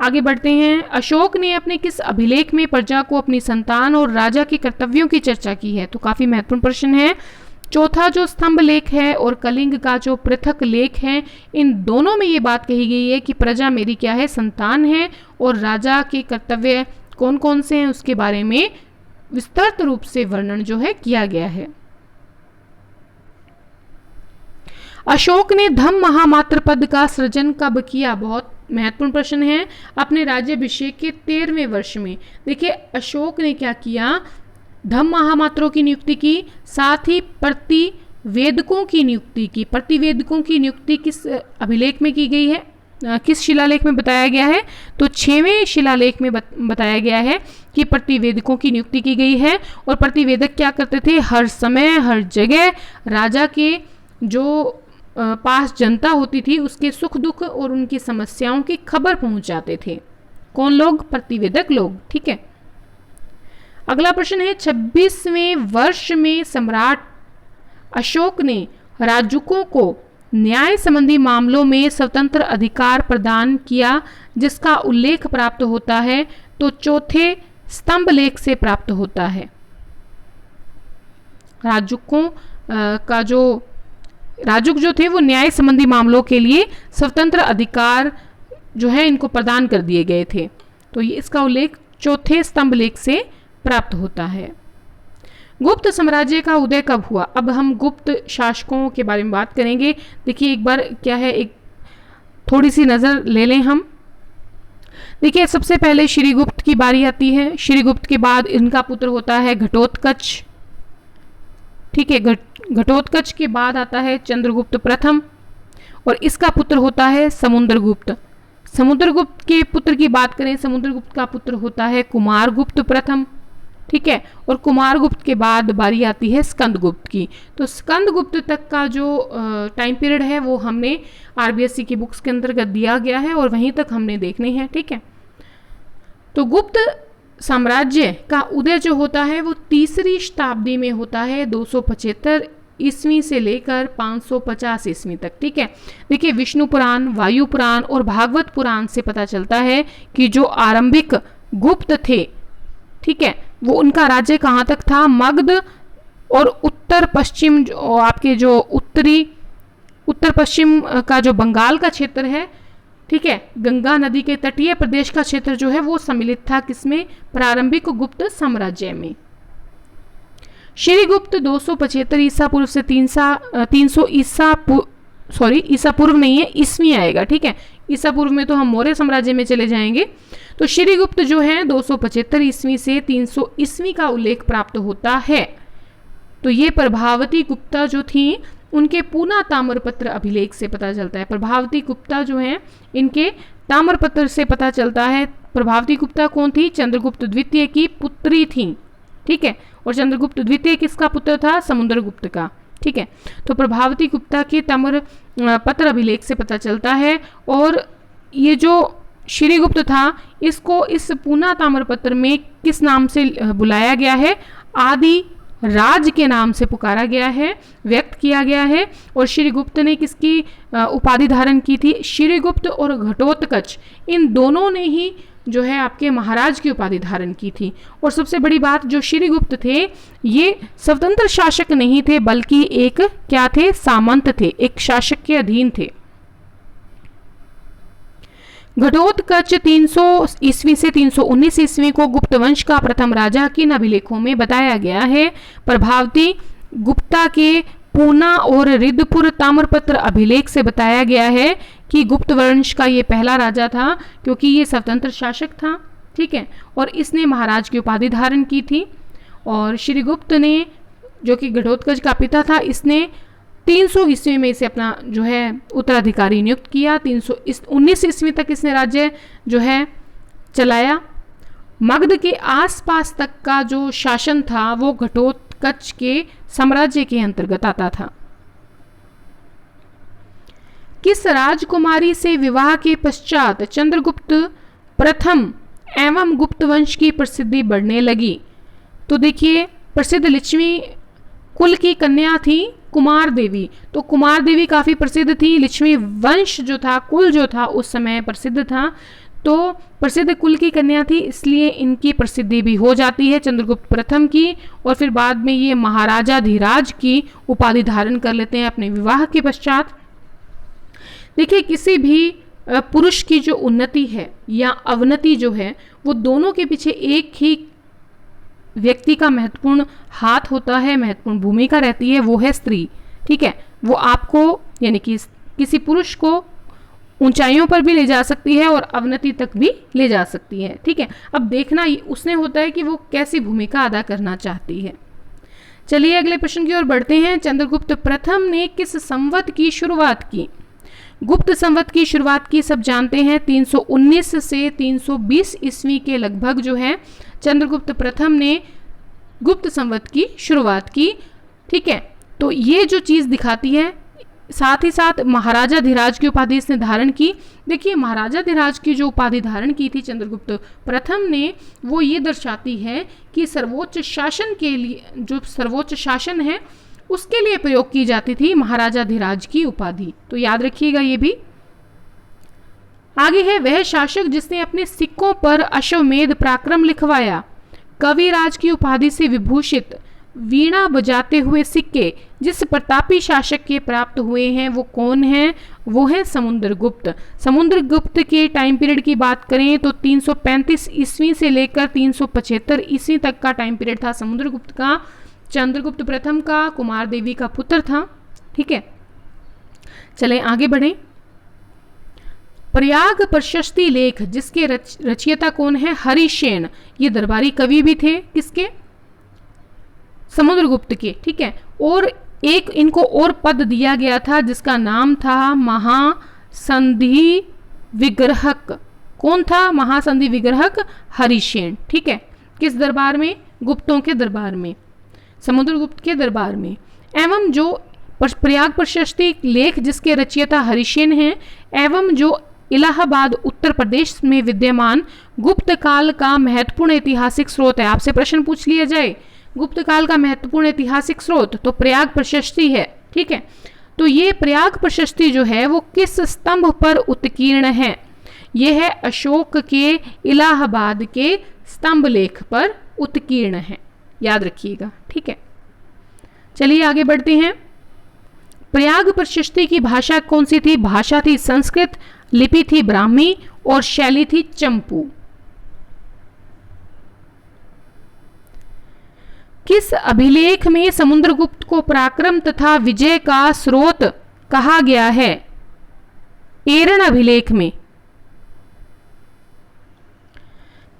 आगे बढ़ते हैं। अशोक ने अपने किस अभिलेख में प्रजा को अपनी संतान और राजा के कर्तव्यों की चर्चा की है? तो काफी महत्वपूर्ण प्रश्न है। चौथा जो स्तंभ लेख है और कलिंग का जो पृथक लेख है, इन दोनों में ये बात कही गई है कि प्रजा मेरी क्या है? संतान है, और राजा के कर्तव्य कौन कौन से हैं उसके बारे में विस्तृत रूप से वर्णन जो है किया गया है। अशोक ने धम्म महामात्र पद का सृजन कब किया? बहुत महत्वपूर्ण प्रश्न है। अपने राज्याभिषेक के 13वें वर्ष में। देखिए अशोक ने क्या किया? धम्म महामात्रों की नियुक्ति की, साथ ही प्रतिवेदकों की नियुक्ति की। प्रतिवेदकों की नियुक्ति किस अभिलेख में की गई है, किस शिलालेख में बताया गया है? तो 6वें शिलालेख में बताया गया है कि प्रतिवेदकों की नियुक्ति की गई है। और प्रतिवेदक क्या करते थे? हर समय हर जगह राजा के जो पास जनता होती थी उसके सुख दुख और उनकी समस्याओं की खबर पहुंचाते थे। कौन लोग? प्रतिवेदक लोग। ठीक है, अगला प्रश्न है, 26वें वर्ष में सम्राट अशोक ने राजुकों को न्याय संबंधी मामलों में स्वतंत्र अधिकार प्रदान किया, जिसका उल्लेख प्राप्त होता है? तो चौथे स्तंभ लेख से प्राप्त होता है। राजुकों का जो राजुक जो थे वो न्याय संबंधी मामलों के लिए स्वतंत्र अधिकार जो है इनको प्रदान कर दिए गए थे। तो ये इसका उल्लेख चौथे स्तंभ लेख से प्राप्त होता है। गुप्त साम्राज्य का उदय कब हुआ? अब हम गुप्त शासकों के बारे में बात करेंगे। देखिए एक बार क्या है, एक थोड़ी सी नजर ले लें हम। देखिए सबसे पहले श्रीगुप्त की बारी आती है। श्रीगुप्त के बाद इनका पुत्र होता है घटोत्कच। ठीक है, घटोत्कच के बाद आता है चंद्रगुप्त प्रथम और इसका पुत्र होता है समुद्रगुप्त। समुद्रगुप्त के पुत्र की बात करें, समुद्रगुप्त का पुत्र होता है कुमारगुप्त प्रथम। ठीक है, और कुमारगुप्त के बाद बारी आती है स्कंदगुप्त की। तो स्कंदगुप्त तक का जो टाइम पीरियड है वो हमने आरबीएससी की बुक्स के अंतर्गत दिया गया है और वहीं तक हमने देखने हैं। ठीक है, तो गुप्त साम्राज्य का उदय जो होता है वो 3री शताब्दी में होता है, 275 ईस्वी से लेकर 550 ईस्वी तक। ठीक है, देखिए विष्णु पुराण, वायु पुराण और भागवत पुराण से पता चलता है कि जो आरंभिक गुप्त थे, ठीक है, वो उनका राज्य कहाँ तक था? मगध और उत्तर पश्चिम जो आपके जो उत्तर पश्चिम का जो बंगाल का क्षेत्र है, ठीक है, गंगा नदी के तटीय प्रदेश का क्षेत्र जो है वो सम्मिलित था किसमें? प्रारंभिक गुप्त साम्राज्य में। श्रीगुप्त 275 ईसा पूर्व से 300 ईसा पूर्व नहीं है, ईस्वी आएगा। ठीक है, ईसा पूर्व में तो हम मौर्य साम्राज्य में चले जाएंगे। तो श्रीगुप्त जो है 275 ईस्वी से 300 ईस्वी का उल्लेख प्राप्त होता है। तो ये प्रभावती गुप्ता जो थी उनके पूना ताम्रपत्र अभिलेख से पता चलता है। प्रभावती गुप्ता जो है इनके ताम्रपत्र से पता चलता है। प्रभावती गुप्ता कौन थी? चंद्रगुप्त द्वितीय की पुत्री थी। ठीक है, और चंद्रगुप्त द्वितीय किसका पुत्र था? समुद्रगुप्त का। ठीक है, तो प्रभावती गुप्ता के ताम्रपत्र अभिलेख से पता चलता है। और ये जो श्रीगुप्त था इसको इस पूना ताम्रपत्र में किस नाम से बुलाया गया है? आदि राज के नाम से पुकारा गया है, व्यक्त किया गया है। और श्रीगुप्त ने किसकी उपाधि धारण की थी? श्रीगुप्त और घटोत्कच इन दोनों ने ही जो है आपके महाराज की उपाधि धारण की थी। और सबसे बड़ी बात, जो श्रीगुप्त थे ये स्वतंत्र शासक नहीं थे बल्कि एक क्या थे? सामंत थे, एक शासक के अधीन थे। घटोत्कच 300 ईस्वी से 319 ईस्वी को गुप्त वंश का प्रथम राजा किन अभिलेखों में बताया गया है? प्रभावती गुप्ता के पूना और रिद्धपुर ताम्रपत्र अभिलेख से बताया गया है कि गुप्त वंश का ये पहला राजा था क्योंकि ये स्वतंत्र शासक था। ठीक है, और इसने महाराज की उपाधि धारण की थी। और श्रीगुप्त ने, जो कि घटोत्कच का पिता था, इसने 300 ईस्वी में इसे अपना जो है उत्तराधिकारी नियुक्त किया। 319 ईस्वी तक इसने राज्य जो है चलाया। मगध के आसपास तक का जो शासन था वो घटोत्कच के साम्राज्य के अंतर्गत आता था। किस राजकुमारी से विवाह के पश्चात चंद्रगुप्त प्रथम एवं गुप्त वंश की प्रसिद्धि बढ़ने लगी? तो देखिए, प्रसिद्ध लिच्छवी कुल की कन्या थी कुमार देवी। तो कुमार देवी काफी प्रसिद्ध थी। लिच्छवी वंश जो था, कुल जो था, उस समय प्रसिद्ध था। तो प्रसिद्ध कुल की कन्या थी, इसलिए इनकी प्रसिद्धि भी हो जाती है चंद्रगुप्त प्रथम की। और फिर बाद में ये महाराजा धीराज की उपाधि धारण कर लेते हैं अपने विवाह के पश्चात। देखिए, किसी भी पुरुष की जो उन्नति है या अवनति जो है, वो दोनों के पीछे एक ही व्यक्ति का महत्वपूर्ण हाथ होता है, महत्वपूर्ण भूमिका रहती है, वो है स्त्री। ठीक है, वो आपको यानी कि किसी पुरुष को ऊंचाइयों पर भी ले जा सकती है और अवनति तक भी ले जा सकती है। ठीक है, अब देखना उसने होता है कि वो कैसी भूमिका अदा करना चाहती है। चलिए अगले प्रश्न की ओर बढ़ते हैं। चंद्रगुप्त प्रथम ने किस संवत की शुरुआत की? गुप्त संवत की शुरुआत की सब जानते हैं। 319 से 320 ईस्वी के लगभग जो है चंद्रगुप्त प्रथम ने गुप्त संवत की शुरुआत की। ठीक है, तो ये जो चीज़ दिखाती है, साथ ही साथ महाराजा धीराज की उपाधि इसने धारण की। देखिए, महाराजा धीराज की जो उपाधि धारण की थी चंद्रगुप्त प्रथम ने, वो ये दर्शाती है कि सर्वोच्च शासन के लिए, जो सर्वोच्च शासन है उसके लिए प्रयोग की जाती थी महाराजा धीराज की उपाधि। तो याद रखिएगा ये भी। आगे है, वह शासक जिसने अपने सिक्कों पर अश्वमेध पराक्रम लिखवाया। कविराज की उपाधि से विभूषित वीणा बजाते हुए सिक्के जिस प्रतापी शासक के प्राप्त हुए हैं वो कौन है? वो है समुद्रगुप्त। समुद्रगुप्त के टाइम पीरियड की बात करें तो 335 ईस्वी से लेकर 375 ईस्वी तक का टाइम पीरियड था समुद्रगुप्त का। चंद्रगुप्त प्रथम का कुमार देवी का पुत्र था। ठीक है, चलें आगे बढ़ें। प्रयाग प्रशस्ति लेख जिसके रचयिता कौन है? हरिसेन। ये दरबारी कवि भी थे, किसके? समुद्रगुप्त के। ठीक है, और एक इनको और पद दिया गया था जिसका नाम था महासंधि विग्रहक। कौन था महासंधि विग्रहक? हरिसेन। ठीक है, किस दरबार में? गुप्तों के दरबार में, समुद्रगुप्त के दरबार में। एवं जो प्रयाग प्रशस्ति लेख जिसके रचयिता हरिसेन हैं, एवं जो इलाहाबाद उत्तर प्रदेश में विद्यमान गुप्त काल का महत्वपूर्ण ऐतिहासिक स्रोत है। आपसे प्रश्न पूछ लिया जाए गुप्त काल का महत्वपूर्ण ऐतिहासिक स्रोत, तो प्रयाग प्रशस्ति है। ठीक है, तो ये प्रयाग प्रशस्ति जो है वो किस स्तंभ पर उत्कीर्ण है? यह है अशोक के इलाहाबाद के स्तंभ लेख पर उत्कीर्ण है, याद रखिएगा। ठीक है, चलिए आगे बढ़ते हैं। प्रयाग प्रशस्ति की भाषा कौन सी थी? भाषा थी संस्कृत, लिपि थी ब्राह्मी और शैली थी चंपू। किस अभिलेख में समुद्रगुप्त को पराक्रम तथा विजय का स्रोत कहा गया है? एरन अभिलेख में।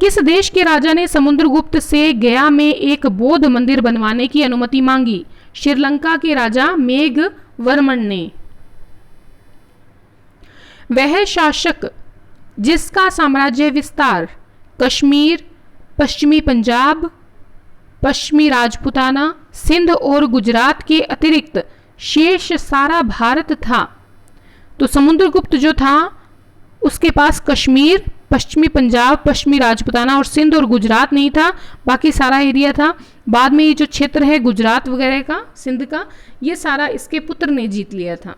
किस देश के राजा ने समुद्रगुप्त से गया में एक बौद्ध मंदिर बनवाने की अनुमति मांगी? श्रीलंका के राजा मेघवर्मन ने। वह शासक जिसका साम्राज्य विस्तार कश्मीर, पश्चिमी पंजाब, पश्चिमी राजपुताना, सिंध और गुजरात के अतिरिक्त शेष सारा भारत था। तो समुद्रगुप्त जो था उसके पास कश्मीर, पश्चिमी पंजाब, पश्चिमी राजपुताना और सिंध और गुजरात नहीं था, बाकी सारा एरिया था। बाद में ये जो क्षेत्र है गुजरात वगैरह का, सिंध का, ये सारा इसके पुत्र ने जीत लिया था।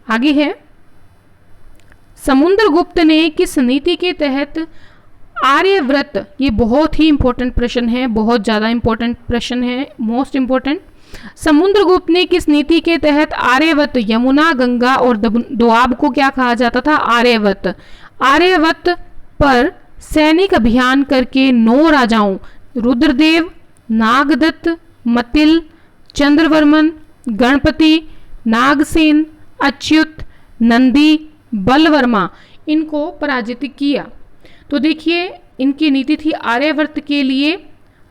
आगे है, समुद्रगुप्त ने किस नीति के तहत आर्यव्रत, ये बहुत ही इंपॉर्टेंट प्रश्न है, बहुत ज्यादा इंपॉर्टेंट प्रश्न है, मोस्ट इंपॉर्टेंट। समुद्रगुप्त ने किस नीति के तहत आर्यवत, यमुना, गंगा और दोआब को क्या कहा जाता था? आर्यवत। आर्यवत पर सैनिक अभियान करके 9 राजाओं रुद्रदेव, नागदत्त, मतिल, चंद्रवर्मन, गणपति, नागसेन, अच्युत, नंदी, बलवर्मा, इनको पराजित किया। तो देखिए इनकी नीति थी आर्यवर्त के लिए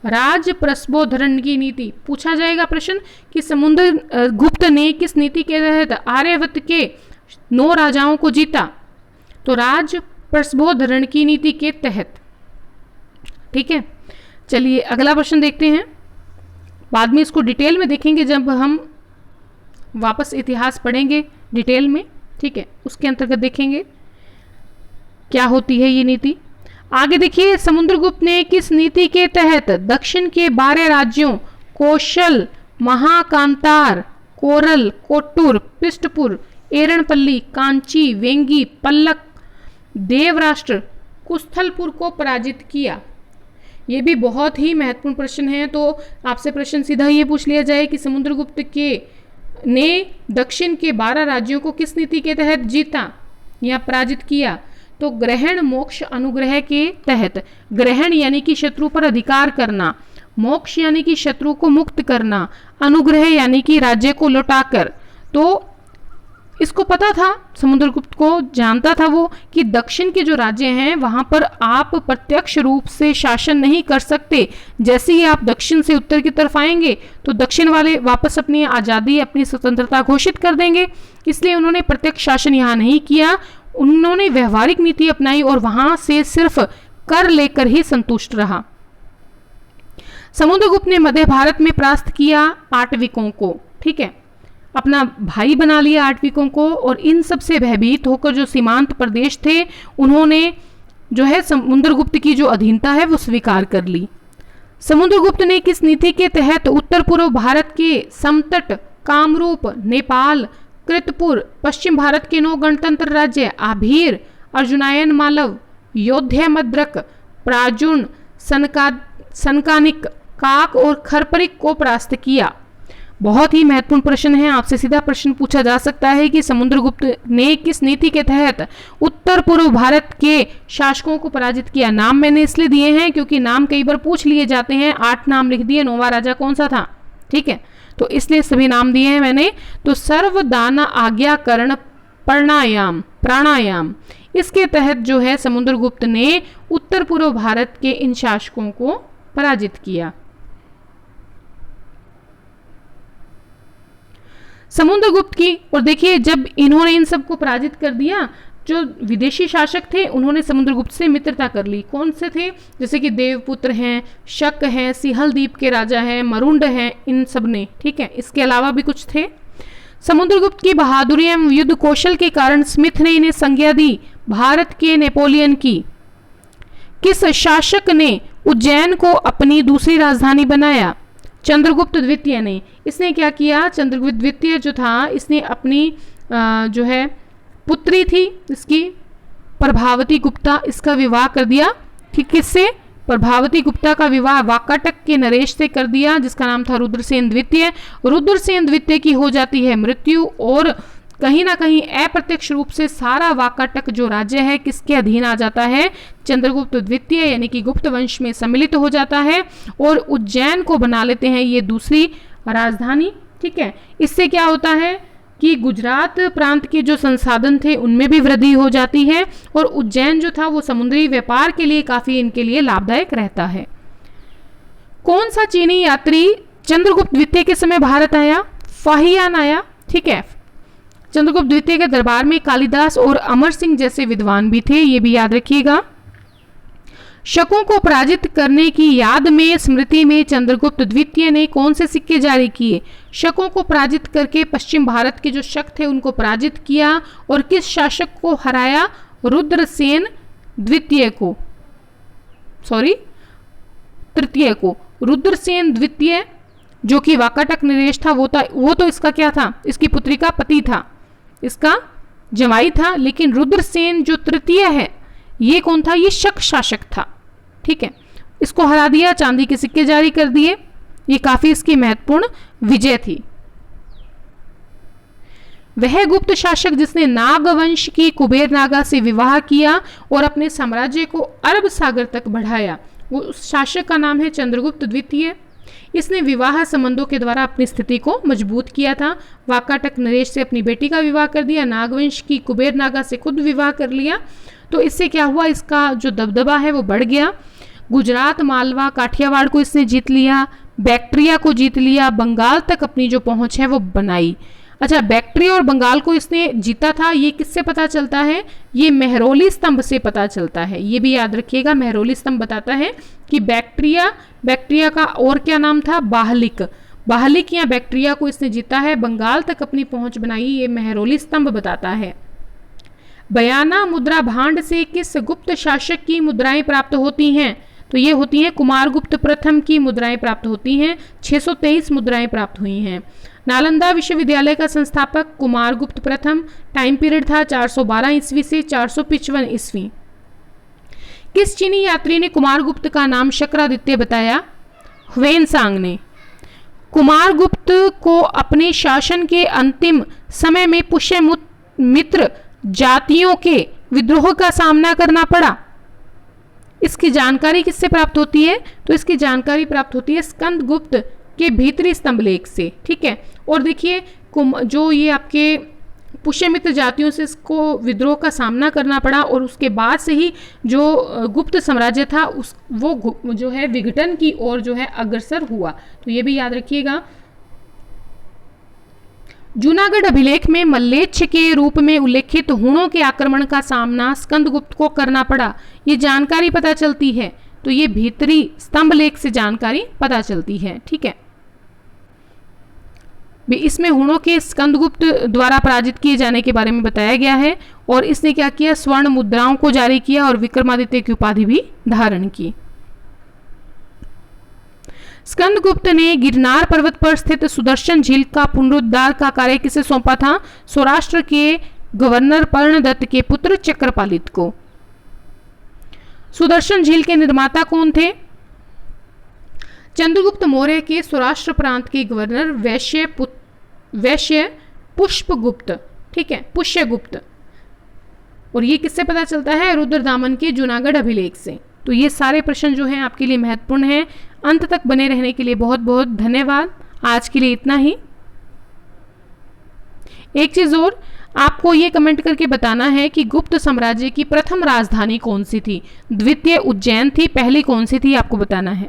राज प्रस्बोधरण की नीति। पूछा जाएगा प्रश्न कि समुद्रगुप्त ने किस नीति के तहत आर्यवर्त के 9 राजाओं को जीता? तो राज प्रसबोध रण की नीति के तहत। ठीक है, चलिए अगला प्रश्न देखते हैं। बाद में इसको डिटेल में देखेंगे जब हम वापस इतिहास पढ़ेंगे डिटेल में। ठीक है, उसके अंतर्गत देखेंगे क्या होती है ये नीति। आगे देखिए, समुद्रगुप्त ने किस नीति के तहत दक्षिण के 12 राज्यों कौशल, महाकांतार, कोरल, कोट्टूर, पृष्ठपुर, एरणपल्ली, कांची, वेंगी, पल्लक, देवराष्ट्र, कुस्थलपुर को पराजित किया? ये भी बहुत ही महत्वपूर्ण प्रश्न है। तो आपसे प्रश्न सीधा ये पूछ लिया जाए कि समुद्रगुप्त ने दक्षिण के 12 राज्यों को किस नीति के तहत जीता या पराजित किया? तो ग्रहण, मोक्ष, अनुग्रह के तहत। ग्रहण यानी कि शत्रु पर अधिकार करना, मोक्ष यानी कि शत्रु को मुक्त करना, अनुग्रह यानी कि राज्य को लौटाकर। तो इसको पता था, समुद्रगुप्त को जानता था वो कि दक्षिण के जो राज्य हैं वहां पर आप प्रत्यक्ष रूप से शासन नहीं कर सकते। जैसे ही आप दक्षिण से उत्तर की तरफ आएंगे तो दक्षिण वाले वापस अपनी आज़ादी, अपनी स्वतंत्रता घोषित कर देंगे। इसलिए उन्होंने प्रत्यक्ष शासन यहाँ नहीं किया, उन्होंने व्यवहारिक नीति अपनाई और वहां से सिर्फ कर लेकर ही संतुष्ट रहा। समुद्रगुप्त ने मध्य भारत में परास्त किया आटविकों को। ठीक है, अपना भाई बना लिया आटविकों को, और इन सब से भयभीत होकर जो सीमांत प्रदेश थे उन्होंने जो है समुद्रगुप्त की जो अधीनता है वो स्वीकार कर ली। समुद्रगुप्त ने किस नीति के तहत उत्तर पूर्व भारत के समतट कामरूप, नेपाल, कृतपुर, पश्चिम भारत के 9 गणतंत्र राज्य आभीर, अर्जुनायन मालव, योध्यामद्रक, प्राजुन, सनकानिक, काक और खरपरिक को परास्त किया? बहुत ही महत्वपूर्ण प्रश्न है। आपसे सीधा प्रश्न पूछा जा सकता है कि समुद्रगुप्त ने किस नीति के तहत उत्तर पूर्व भारत के शासकों को पराजित किया? नाम मैंने इसलिए दिए हैं क्योंकि नाम कई बार पूछ लिए जाते हैं। 8 नाम लिख दिए, 9वां राजा कौन सा था? ठीक है, तो इसलिए सभी नाम दिए हैं मैंने। तो सर्वदान आज्ञाकरण प्राणायाम, इसके तहत जो है समुद्रगुप्त ने उत्तर पूर्व भारत के इन शासकों को पराजित किया। समुद्रगुप्त की, और देखिए जब इन्होंने इन सबको पराजित कर दिया, जो विदेशी शासक थे उन्होंने समुद्रगुप्त से मित्रता कर ली। कौन से थे? जैसे कि देवपुत्र हैं, शक हैं, सिहल द्वीप के राजा हैं, मरुंड हैं, इन सब ने। ठीक है, इसके अलावा भी कुछ थे। समुद्रगुप्त की बहादुरी एवं युद्ध कौशल के कारण स्मिथ ने इन्हें संज्ञा दी भारत के नेपोलियन की। किस शासक ने उज्जैन को अपनी दूसरी राजधानी बनाया? चंद्रगुप्त द्वितीय ने। इसने क्या किया? चंद्रगुप्त द्वितीय जो था, इसने अपनी जो है पुत्री थी इसकी प्रभावती गुप्ता, इसका विवाह कर दिया। ठीक, किससे? प्रभावती गुप्ता का विवाह वाकाटक के नरेश से कर दिया जिसका नाम था रुद्रसेन द्वितीय। रुद्रसेन द्वितीय की हो जाती है मृत्यु, और कहीं ना कहीं अप्रत्यक्ष रूप से सारा वाकाटक जो राज्य है किसके अधीन आ जाता है? चंद्रगुप्त द्वितीय यानी कि गुप्त वंश में सम्मिलित हो जाता है, और उज्जैन को बना लेते हैं ये दूसरी राजधानी। ठीक है, इससे क्या होता है कि गुजरात प्रांत के जो संसाधन थे उनमें भी वृद्धि हो जाती है, और उज्जैन जो था वो समुद्री व्यापार के लिए काफी इनके लिए लाभदायक रहता है। कौन सा चीनी यात्री चंद्रगुप्त द्वितीय के समय भारत आया? फाहियान आया। ठीक है, चंद्रगुप्त द्वितीय के दरबार में कालिदास और अमर सिंह जैसे विद्वान भी थे, ये भी याद रखिएगा। शकों को पराजित करने की याद में स्मृति में चंद्रगुप्त द्वितीय ने कौन से सिक्के जारी किए? शकों को पराजित करके पश्चिम भारत के जो शक थे उनको पराजित किया, और किस शासक को हराया? रुद्रसेन द्वितीय को, तृतीय को। रुद्रसेन द्वितीय जो कि वाकाटक नरेश था वो तो इसका क्या था? इसकी पुत्री का पति था, इसका जवाई था। लेकिन रुद्रसेन जो तृतीय है ये कौन था? ये शक शासक था। ठीक है, इसको हरा दिया, चांदी के सिक्के जारी कर दिए। ये काफी इसकी महत्वपूर्ण विजय थी। वह गुप्त शासक जिसने नागवंश की कुबेर नागा से विवाह किया और अपने साम्राज्य को अरब सागर तक बढ़ाया, वो उस शासक का नाम है चंद्रगुप्त द्वितीय। इसने विवाह संबंधों के द्वारा अपनी स्थिति को मजबूत किया था। वाकाटक नरेश से अपनी बेटी का विवाह कर दिया, नागवंश की कुबेर नागा से खुद विवाह कर लिया। तो इससे क्या हुआ? इसका जो दबदबा है वो बढ़ गया। गुजरात, मालवा, काठियावाड़ को इसने जीत लिया, बैक्ट्रिया को जीत लिया, बंगाल तक अपनी जो पहुंच है वो बनाई। अच्छा, बैक्ट्रिया और बंगाल को इसने जीता था, ये किससे पता चलता है? ये मेहरौली स्तंभ से पता चलता है। ये भी याद रखिएगा, मेहरौली स्तंभ बताता है कि बैक्ट्रिया का और क्या नाम था? बाहलिक या बैक्ट्रिया को इसने जीता है, बंगाल तक अपनी पहुंच बनाई, ये मेहरौली स्तंभ बताता है। बयाना मुद्रा भांड से किस गुप्त शासक की मुद्राएं प्राप्त होती हैं? तो ये होती हैं कुमारगुप्त प्रथम की मुद्राएं प्राप्त होती हैं। 623 मुद्राएं प्राप्त हुई हैं। नालंदा विश्वविद्यालय का संस्थापक कुमारगुप्त प्रथम। टाइम पीरियड था 412 ईस्वी से 455 ईस्वी। किस चीनी यात्री ने कुमारगुप्त का नाम शक्रादित्य बताया? ह्वेनसांग ने। कुमारगुप्त को अपने शासन के अंतिम समय में पुष्यमित्र जातियों के विद्रोह का सामना करना पड़ा। इसकी जानकारी किससे प्राप्त होती है? तो इसकी जानकारी प्राप्त होती है स्कंदगुप्त के भीतरी स्तंभलेख से। ठीक है, और देखिए जो ये आपके पुष्यमित्र जातियों से इसको विद्रोह का सामना करना पड़ा, और उसके बाद से ही जो गुप्त साम्राज्य था वो जो है विघटन की ओर जो है अग्रसर हुआ। तो ये भी याद रखिएगा। जूनागढ़ अभिलेख में मल्लेच्छ के रूप में उल्लेखित हुणों के आक्रमण का सामना स्कंदगुप्त को करना पड़ा, ये जानकारी पता चलती है। तो ये भीतरी स्तंभलेख से जानकारी पता चलती है। ठीक है, इसमें हुणों के स्कंदगुप्त द्वारा पराजित किए जाने के बारे में बताया गया है, और इसने क्या किया? स्वर्ण मुद्राओं को जारी किया और विक्रमादित्य की उपाधि भी धारण की। स्कंदगुप्त ने गिरनार पर्वत पर स्थित सुदर्शन झील का पुनरुद्धार का कार्य किसे सौंपा था? सौराष्ट्र के गवर्नर पर्णदत्त के पुत्र चक्रपालित को। सुदर्शन झील के निर्माता कौन थे? चंद्रगुप्त मौर्य के सौराष्ट्र प्रांत के गवर्नर वैश्य पुष्पगुप्त। ठीक है, पुष्यगुप्त। और ये किससे पता चलता है? रुद्रदामन के जूनागढ़ अभिलेख से। तो ये सारे प्रश्न जो हैं आपके लिए महत्वपूर्ण हैं। अंत तक बने रहने के लिए बहुत बहुत धन्यवाद। आज के लिए इतना ही। एक चीज और, आपको ये कमेंट करके बताना है कि गुप्त साम्राज्य की प्रथम राजधानी कौन सी थी? द्वितीय उज्जैन थी, पहली कौन सी थी आपको बताना है।